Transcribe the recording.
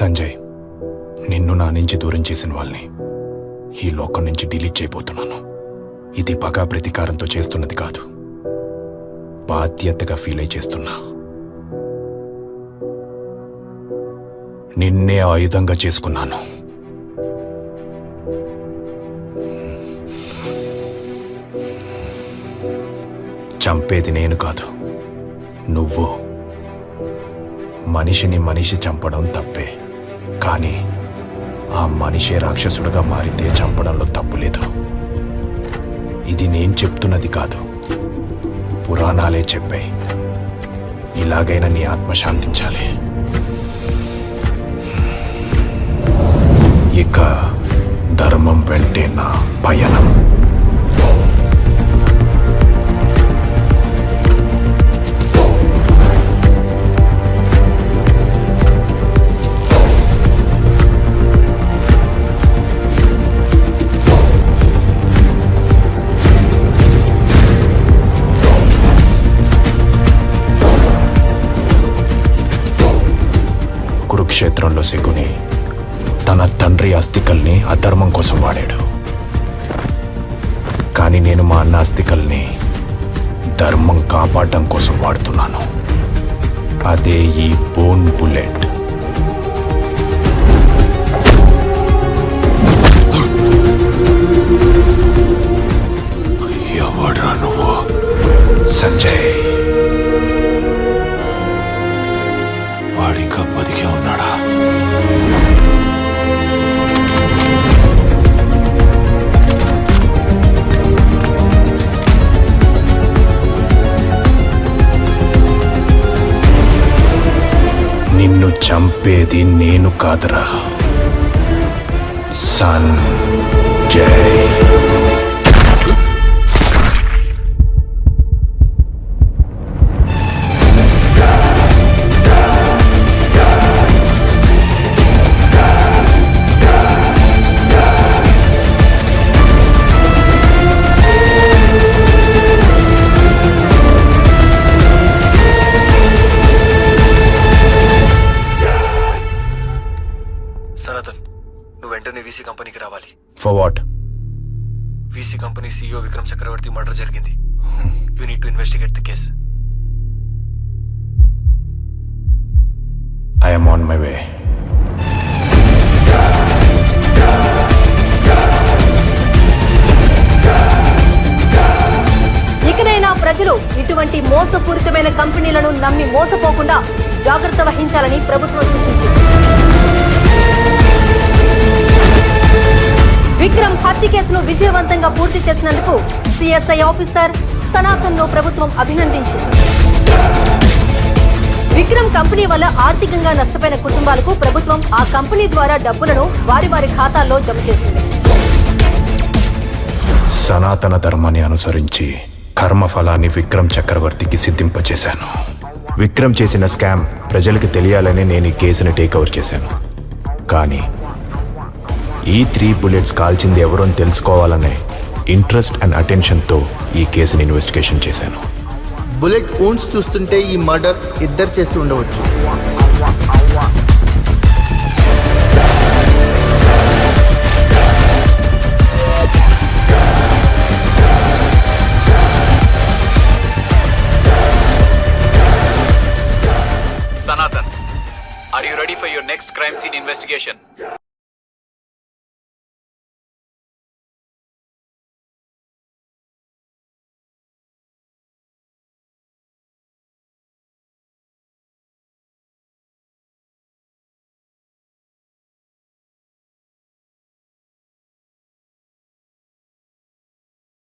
సంజయ్, నిన్ను నా నుంచి దూరం చేసిన వాళ్ళని ఈ లోకం నుంచి డిలీట్ చేయబోతున్నాను. ఇది పగా ప్రతీకారంతో చేస్తున్నది కాదు, బాధ్యతగా ఫీల్ అయి చేస్తున్నా. నిన్నే ఆయుధంగా చేసుకున్నాను. చంపేది నేను కాదు, నువ్వు. మనిషిని మనిషి చంపడం తప్పే, కానీ ఆ మనిషే రాక్షసుడుగా మారితే చంపడంలో తప్పు లేదు. ఇది నేను చెప్తున్నది కాదు, పురాణాలే చెప్పాయి. ఇలాగైనా నీ ఆత్మ శాంతించాలి. ఇక ధర్మం వెంటే నా పయనం. కురుక్షేత్రంలో శకుని తన తండ్రి అస్థికల్ని అధర్మం కోసం వాడాడు, కానీ నేను మా అన్న అస్థికల్ని ధర్మం కాపాడడం కోసం వాడుతున్నాను. అదే ఈ బోన్ బుల్లెట్. ఎవడ్రా నువ్వు? సంజయ్, వాడింకా బతికే ఉన్నాడా? నిన్ను చంపేది నేను కాదురా, సంజయ్. సనాతన్, నువ్వు వెంటనే వీసీ కంపెనీకి రావాలి. For what? VC company CEO Vikram Chakravarthy murder జరిగింది. You need to investigate the case. I am on my way. ఇకనైనా ప్రజలు ఇటువంటి మోసపూరితమైన కంపెనీలను నమ్మి మోసపోకుండా జాగ్రత్త వహించాలని ప్రభుత్వం సూచించింది. విక్రమ్ హత్య కేసును విజయవంతంగా పూర్తి చేసినందుకు CSI ఆఫీసర్ సనాతన్ ను ప్రభుత్వం అభినందించింది. విక్రమ్ కంపెనీ వల్ల ఆర్థికంగా నష్టపోయిన కుటుంబాలకు ప్రభుత్వం ఆ కంపెనీ ద్వారా డబ్బులను వారి వారి ఖాతాల్లో జమ చేసింది. సనాతన ధర్మాన్ని అనుసరించి కర్మఫలాన్ని విక్రమ్ చక్రవర్తికి సిద్ధింపచేశాను. విక్రమ్ చేసిన స్కామ్ ప్రజలకు తెలియాలని నేను ఈ కేసుని టేక్ఓవర్ చేశాను. కానీ ఈ 3 బుల్లెట్స్ కాల్చింది ఎవరో అని తెలుసుకోవాలనే ఇంట్రెస్ట్ అండ్ అటెన్షన్తో ఈ కేసుని ఇన్వెస్టిగేషన్ చేశాను. బుల్లెట్ వూండ్స్ చూస్తుంటే ఈ మర్డర్ ఇద్దరు చేసి ఉండవచ్చు. Sanatan, are you ready for your next crime scene investigation?